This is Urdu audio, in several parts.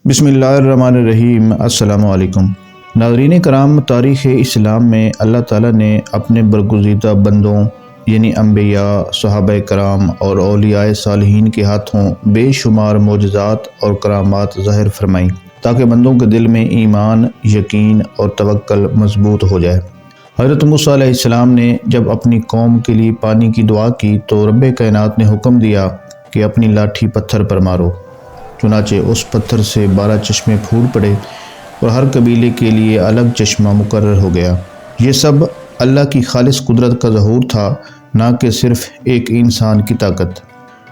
بسم اللہ الرحمن الرحیم۔ السلام علیکم ناظرین کرام، تاریخ اسلام میں اللہ تعالیٰ نے اپنے برگزیدہ بندوں یعنی انبیاء، صحابہ کرام اور اولیاء صالحین کے ہاتھوں بے شمار معجزات اور کرامات ظاہر فرمائیں تاکہ بندوں کے دل میں ایمان، یقین اور توکل مضبوط ہو جائے۔ حضرت موسیٰ علیہ السلام نے جب اپنی قوم کے لیے پانی کی دعا کی تو رب کائنات نے حکم دیا کہ اپنی لاٹھی پتھر پر مارو۔ چنانچہ اس پتھر سے 12 چشمے پھوٹ پڑے اور ہر قبیلے کے لیے الگ چشمہ مقرر ہو گیا۔ یہ سب اللہ کی خالص قدرت کا ظہور تھا، نہ کہ صرف ایک انسان کی طاقت۔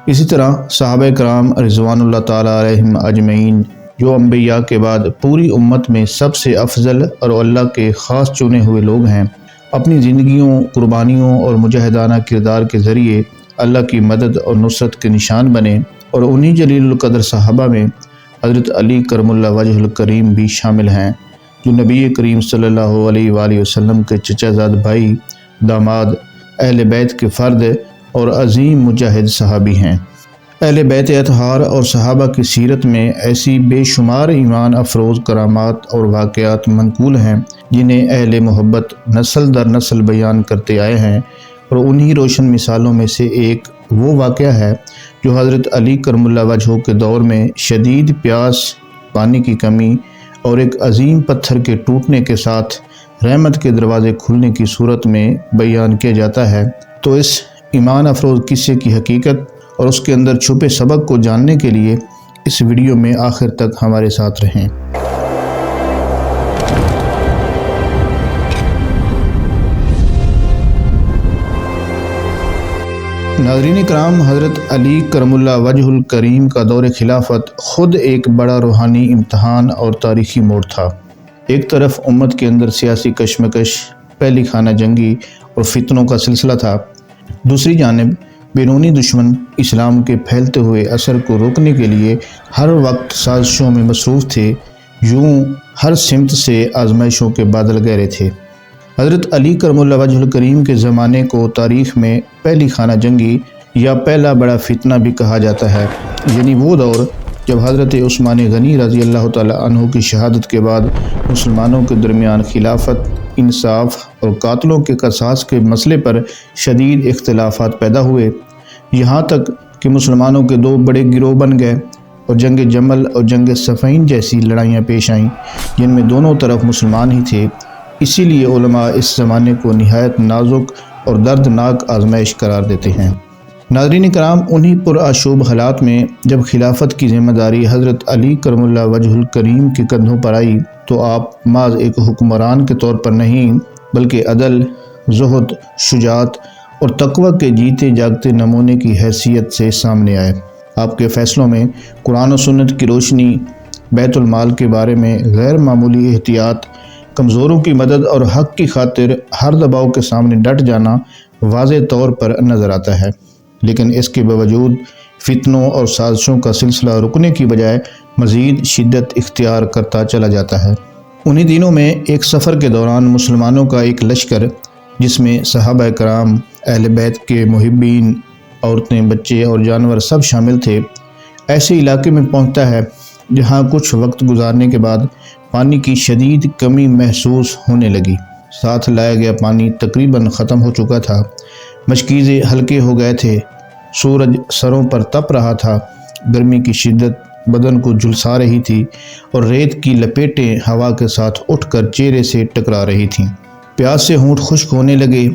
اسی طرح صحابہ کرام رضوان اللہ تعالیٰ علیہم اجمعین، جو انبیاء کے بعد پوری امت میں سب سے افضل اور اللہ کے خاص چنے ہوئے لوگ ہیں، اپنی زندگیوں، قربانیوں اور مجاہدانہ کردار کے ذریعے اللہ کی مدد اور نصرت کے نشان بنے، اور انہی جلیل القدر صحابہ میں حضرت علی کرم اللہ وجہ الکریم بھی شامل ہیں، جو نبی کریم صلی اللہ علیہ وآلہ وسلم کے چچا زاد بھائی، داماد، اہل بیت کے فرد اور عظیم مجاہد صحابی ہیں۔ اہل بیت اطہار اور صحابہ کی سیرت میں ایسی بے شمار ایمان افروز کرامات اور واقعات منقول ہیں جنہیں اہل محبت نسل در نسل بیان کرتے آئے ہیں، اور انہی روشن مثالوں میں سے ایک وہ واقعہ ہے جو حضرت علی کرم اللہ وجہ کے دور میں شدید پیاس، پانی کی کمی اور ایک عظیم پتھر کے ٹوٹنے کے ساتھ رحمت کے دروازے کھلنے کی صورت میں بیان کیا جاتا ہے۔ تو اس ایمان افروز قصے کی حقیقت اور اس کے اندر چھپے سبق کو جاننے کے لیے اس ویڈیو میں آخر تک ہمارے ساتھ رہیں۔ ناظرین کرام، حضرت علی کرم اللہ وجہ الکریم کا دور خلافت خود ایک بڑا روحانی امتحان اور تاریخی موڑ تھا۔ ایک طرف امت کے اندر سیاسی کشمکش، پہلی خانہ جنگی اور فتنوں کا سلسلہ تھا، دوسری جانب بیرونی دشمن اسلام کے پھیلتے ہوئے اثر کو روکنے کے لیے ہر وقت سازشوں میں مصروف تھے۔ یوں ہر سمت سے آزمائشوں کے بادل گہرے تھے۔ حضرت علی کرم اللہ وجہ الکریم کے زمانے کو تاریخ میں پہلی خانہ جنگی یا پہلا بڑا فتنہ بھی کہا جاتا ہے، یعنی وہ دور جب حضرت عثمان غنی رضی اللہ تعالیٰ عنہ کی شہادت کے بعد مسلمانوں کے درمیان خلافت، انصاف اور قاتلوں کے قصاص کے مسئلے پر شدید اختلافات پیدا ہوئے، یہاں تک کہ مسلمانوں کے 2 بڑے گروہ بن گئے اور جنگ جمل اور جنگ صفین جیسی لڑائیاں پیش آئیں جن میں دونوں طرف مسلمان ہی تھے۔ اسی لیے علماء اس زمانے کو نہایت نازک اور دردناک آزمائش قرار دیتے ہیں۔ ناظرین کرام، انہی پرآشوب حالات میں جب خلافت کی ذمہ داری حضرت علی کرم اللہ وجہ الکریم کے کندھوں پر آئی تو آپ محض ایک حکمران کے طور پر نہیں بلکہ عدل، زہد، شجاعت اور تقوی کے جیتے جاگتے نمونے کی حیثیت سے سامنے آئے۔ آپ کے فیصلوں میں قرآن و سنت کی روشنی، بیت المال کے بارے میں غیر معمولی احتیاط، کمزوروں کی مدد اور حق کی خاطر ہر دباؤ کے سامنے ڈٹ جانا واضح طور پر نظر آتا ہے۔ لیکن اس کے باوجود فتنوں اور سازشوں کا سلسلہ رکنے کی بجائے مزید شدت اختیار کرتا چلا جاتا ہے۔ انہی دنوں میں ایک سفر کے دوران مسلمانوں کا ایک لشکر، جس میں صحابہ کرام، اہل بیت کے محبین، عورتیں، بچے اور جانور سب شامل تھے، ایسے علاقے میں پہنچتا ہے جہاں کچھ وقت گزارنے کے بعد پانی کی شدید کمی محسوس ہونے لگی۔ ساتھ لایا گیا پانی تقریباً ختم ہو چکا تھا، مشکیزیں ہلکے ہو گئے تھے، سورج سروں پر تپ رہا تھا، گرمی کی شدت بدن کو جھلسا رہی تھی اور ریت کی لپیٹیں ہوا کے ساتھ اٹھ کر چہرے سے ٹکرا رہی تھیں۔ پیاس سے ہونٹ خشک ہونے لگے،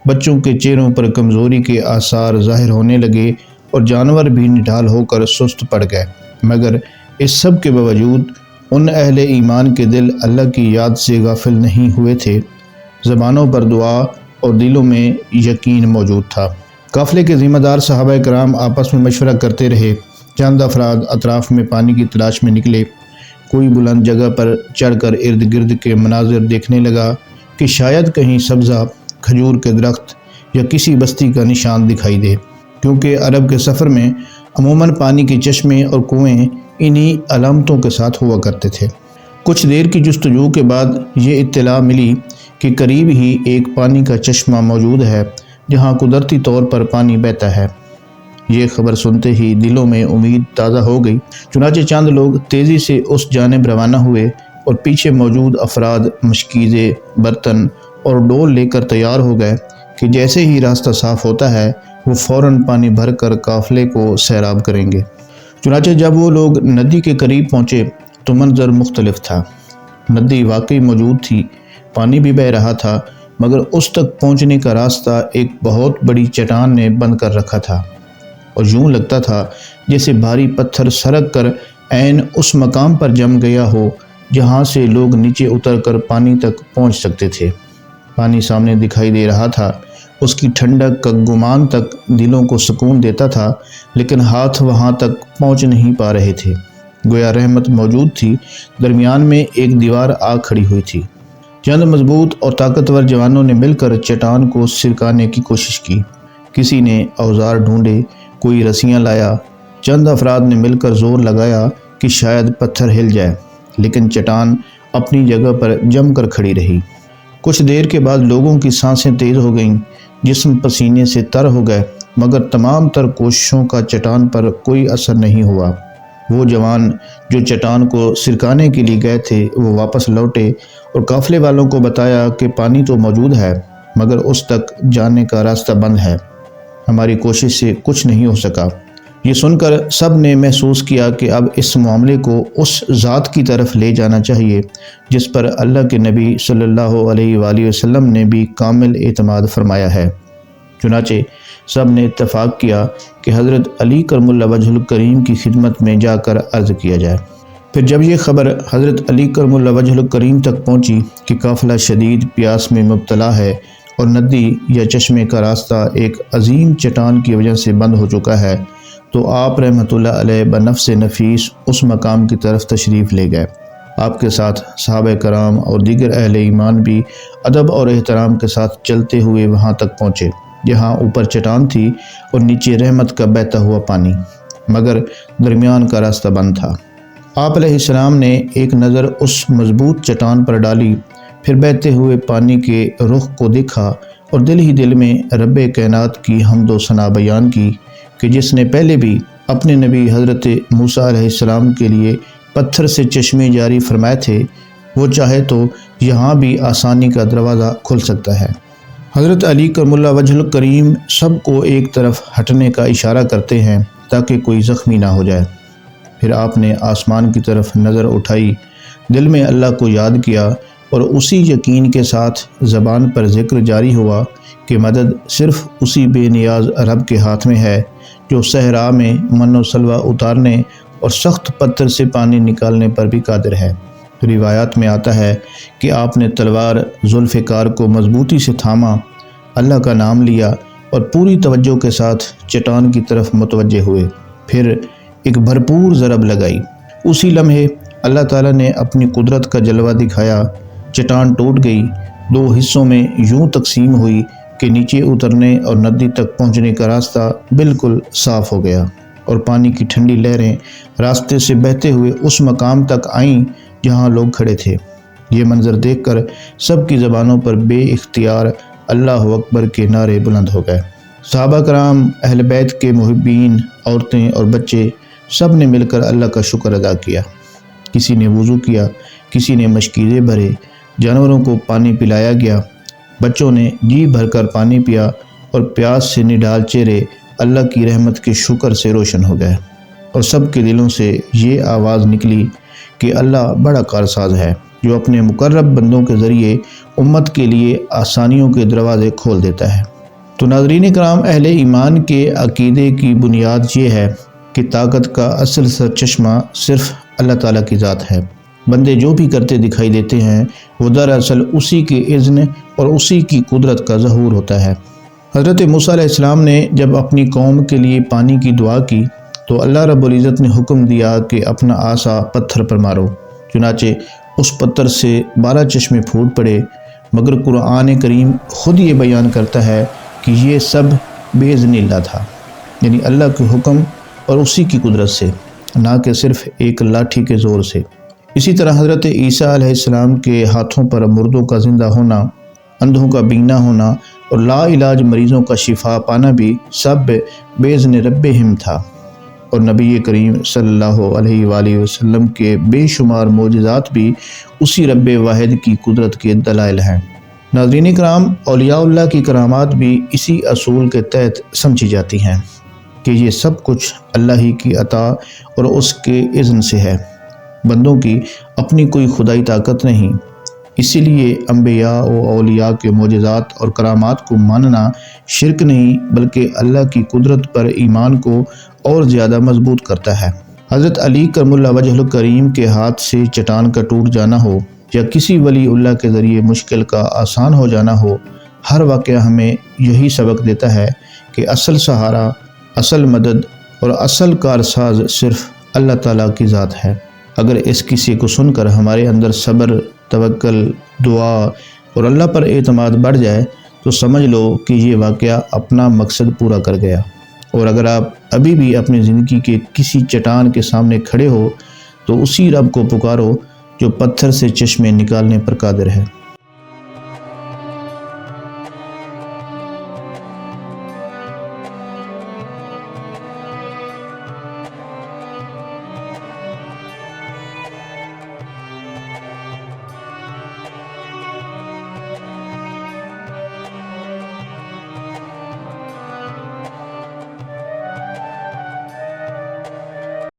بچوں کے چہروں پر کمزوری کے آثار ظاہر ہونے لگے اور جانور بھی نڈھال ہو کر سست پڑ گئے۔ مگر اس سب کے باوجود ان اہل ایمان کے دل اللہ کی یاد سے غافل نہیں ہوئے تھے۔ زبانوں پر دعا اور دلوں میں یقین موجود تھا۔ قافلے کے ذمہ دار صحابہ کرام آپس میں مشورہ کرتے رہے۔ چند افراد اطراف میں پانی کی تلاش میں نکلے۔ کوئی بلند جگہ پر چڑھ کر ارد گرد کے مناظر دیکھنے لگا کہ شاید کہیں سبزہ، کھجور کے درخت یا کسی بستی کا نشان دکھائی دے، کیونکہ عرب کے سفر میں عموماً پانی کے چشمے اور کنویں انہی علامتوں کے ساتھ ہوا کرتے تھے۔ کچھ دیر کی جستجو کے بعد یہ اطلاع ملی کہ قریب ہی ایک پانی کا چشمہ موجود ہے جہاں قدرتی طور پر پانی بہتا ہے۔ یہ خبر سنتے ہی دلوں میں امید تازہ ہو گئی۔ چنانچہ چند لوگ تیزی سے اس جانب روانہ ہوئے اور پیچھے موجود افراد مشکیزیں، برتن اور ڈول لے کر تیار ہو گئے کہ جیسے ہی راستہ صاف ہوتا ہے وہ فوراً پانی بھر کر قافلے کو سیراب کریں گے۔ چنانچہ جب وہ لوگ ندی کے قریب پہنچے تو منظر مختلف تھا۔ ندی واقعی موجود تھی، پانی بھی بہہ رہا تھا، مگر اس تک پہنچنے کا راستہ ایک بہت بڑی چٹان نے بند کر رکھا تھا، اور یوں لگتا تھا جیسے بھاری پتھر سرک کر عین اس مقام پر جم گیا ہو جہاں سے لوگ نیچے اتر کر پانی تک پہنچ سکتے تھے۔ پانی سامنے دکھائی دے رہا تھا، اس کی ٹھنڈک کا گمان تک دلوں کو سکون دیتا تھا، لیکن ہاتھ وہاں تک پہنچ نہیں پا رہے تھے۔ گویا رحمت موجود تھی، درمیان میں ایک دیوار آ کھڑی ہوئی تھی۔ چند مضبوط اور طاقتور جوانوں نے مل کر چٹان کو سرکانے کی کوشش کی۔ کسی نے اوزار ڈھونڈے، کوئی رسیاں لایا، چند افراد نے مل کر زور لگایا کہ شاید پتھر ہل جائے، لیکن چٹان اپنی جگہ پر جم کر کھڑی رہی۔ کچھ دیر کے بعد لوگوں کی سانسیں تیز ہو گئیں، جسم پسینے سے تر ہو گئے، مگر تمام تر کوششوں کا چٹان پر کوئی اثر نہیں ہوا۔ وہ جوان جو چٹان کو سرکانے کے لیے گئے تھے وہ واپس لوٹے اور قافلے والوں کو بتایا کہ پانی تو موجود ہے، مگر اس تک جانے کا راستہ بند ہے، ہماری کوشش سے کچھ نہیں ہو سکا۔ یہ سن کر سب نے محسوس کیا کہ اب اس معاملے کو اس ذات کی طرف لے جانا چاہیے جس پر اللہ کے نبی صلی اللہ علیہ وآلہ وسلم نے بھی کامل اعتماد فرمایا ہے۔ چنانچہ سب نے اتفاق کیا کہ حضرت علی کرم اللہ وجہ الکریم کی خدمت میں جا کر عرض کیا جائے۔ پھر جب یہ خبر حضرت علی کرم اللہ وجہ الکریم تک پہنچی کہ قافلہ شدید پیاس میں مبتلا ہے اور ندی یا چشمے کا راستہ ایک عظیم چٹان کی وجہ سے بند ہو چکا ہے، تو آپ رحمۃ اللہ علیہ بنفس نفیس اس مقام کی طرف تشریف لے گئے۔ آپ کے ساتھ صحابہ کرام اور دیگر اہل ایمان بھی ادب اور احترام کے ساتھ چلتے ہوئے وہاں تک پہنچے جہاں اوپر چٹان تھی اور نیچے رحمت کا بہتا ہوا پانی، مگر درمیان کا راستہ بند تھا۔ آپ علیہ السلام نے ایک نظر اس مضبوط چٹان پر ڈالی، پھر بہتے ہوئے پانی کے رخ کو دیکھا اور دل ہی دل میں رب کائنات کی حمد و ثنا بیان کی کہ جس نے پہلے بھی اپنے نبی حضرت موسیٰ علیہ السلام کے لیے پتھر سے چشمے جاری فرمائے تھے، وہ چاہے تو یہاں بھی آسانی کا دروازہ کھل سکتا ہے۔ حضرت علی کرم اللہ وجہ الکریم سب کو ایک طرف ہٹنے کا اشارہ کرتے ہیں تاکہ کوئی زخمی نہ ہو جائے۔ پھر آپ نے آسمان کی طرف نظر اٹھائی، دل میں اللہ کو یاد کیا اور اسی یقین کے ساتھ زبان پر ذکر جاری ہوا کہ مدد صرف اسی بے نیاز رب کے ہاتھ میں ہے جو صحرا میں من و سلوہ اتارنے اور سخت پتھر سے پانی نکالنے پر بھی قادر ہے۔ روایات میں آتا ہے کہ آپ نے تلوار ذوالفقار کو مضبوطی سے تھاما، اللہ کا نام لیا اور پوری توجہ کے ساتھ چٹان کی طرف متوجہ ہوئے، پھر ایک بھرپور ضرب لگائی۔ اسی لمحے اللہ تعالیٰ نے اپنی قدرت کا جلوہ دکھایا، چٹان ٹوٹ گئی، دو حصوں میں یوں تقسیم ہوئی کہ نیچے اترنے اور ندی تک پہنچنے کا راستہ بالکل صاف ہو گیا، اور پانی کی ٹھنڈی لہریں راستے سے بہتے ہوئے اس مقام تک آئیں جہاں لوگ کھڑے تھے۔ یہ منظر دیکھ کر سب کی زبانوں پر بے اختیار اللہ اکبر کے نعرے بلند ہو گئے۔ صحابہ کرام، اہل بیت کے محبین، عورتیں اور بچے سب نے مل کر اللہ کا شکر ادا کیا۔ کسی نے وضو کیا، کسی نے مشکیزیں بھرے، جانوروں کو پانی پلایا گیا، بچوں نے جی بھر کر پانی پیا اور پیاس سے نڈھال چہرے اللہ کی رحمت کے شکر سے روشن ہو گئے، اور سب کے دلوں سے یہ آواز نکلی کہ اللہ بڑا کارساز ہے جو اپنے مقرب بندوں کے ذریعے امت کے لیے آسانیوں کے دروازے کھول دیتا ہے۔ تو ناظرین کرام، اہل ایمان کے عقیدے کی بنیاد یہ ہے کہ طاقت کا اصل سرچشمہ صرف اللہ تعالیٰ کی ذات ہے۔ بندے جو بھی کرتے دکھائی دیتے ہیں وہ دراصل اسی کے اذن اور اسی کی قدرت کا ظہور ہوتا ہے۔ حضرت موسیٰ علیہ السلام نے جب اپنی قوم کے لیے پانی کی دعا کی تو اللہ رب العزت نے حکم دیا کہ اپنا عصا پتھر پر مارو، چنانچہ اس پتھر سے 12 چشمے پھوٹ پڑے، مگر قرآن کریم خود یہ بیان کرتا ہے کہ یہ سب باذن اللہ تھا، یعنی اللہ کے حکم اور اسی کی قدرت سے، نہ کہ صرف ایک لاٹھی کے زور سے۔ اسی طرح حضرت عیسیٰ علیہ السلام کے ہاتھوں پر مردوں کا زندہ ہونا، اندھوں کا بینا ہونا اور لا علاج مریضوں کا شفا پانا بھی سب باذن ربہم تھا، اور نبی کریم صلی اللہ علیہ وآلہ وسلم کے بے شمار معجزات بھی اسی رب واحد کی قدرت کے دلائل ہیں۔ ناظرین کرام، اولیاء اللہ کی کرامات بھی اسی اصول کے تحت سمجھی جاتی ہیں کہ یہ سب کچھ اللہ ہی کی عطا اور اس کے اذن سے ہے، بندوں کی اپنی کوئی خدائی طاقت نہیں۔ اسی لیے انبیاء و اولیاء کے معجزات اور کرامات کو ماننا شرک نہیں بلکہ اللہ کی قدرت پر ایمان کو اور زیادہ مضبوط کرتا ہے۔ حضرت علی کرم اللہ وجہ الکریم کے ہاتھ سے چٹان کا ٹوٹ جانا ہو یا کسی ولی اللہ کے ذریعے مشکل کا آسان ہو جانا ہو، ہر واقعہ ہمیں یہی سبق دیتا ہے کہ اصل سہارا، اصل مدد اور اصل کارساز صرف اللہ تعالیٰ کی ذات ہے۔ اگر اس قصے کو سن کر ہمارے اندر صبر، توکل، دعا اور اللہ پر اعتماد بڑھ جائے تو سمجھ لو کہ یہ واقعہ اپنا مقصد پورا کر گیا۔ اور اگر آپ ابھی بھی اپنی زندگی کے کسی چٹان کے سامنے کھڑے ہو تو اسی رب کو پکارو جو پتھر سے چشمے نکالنے پر قادر ہے۔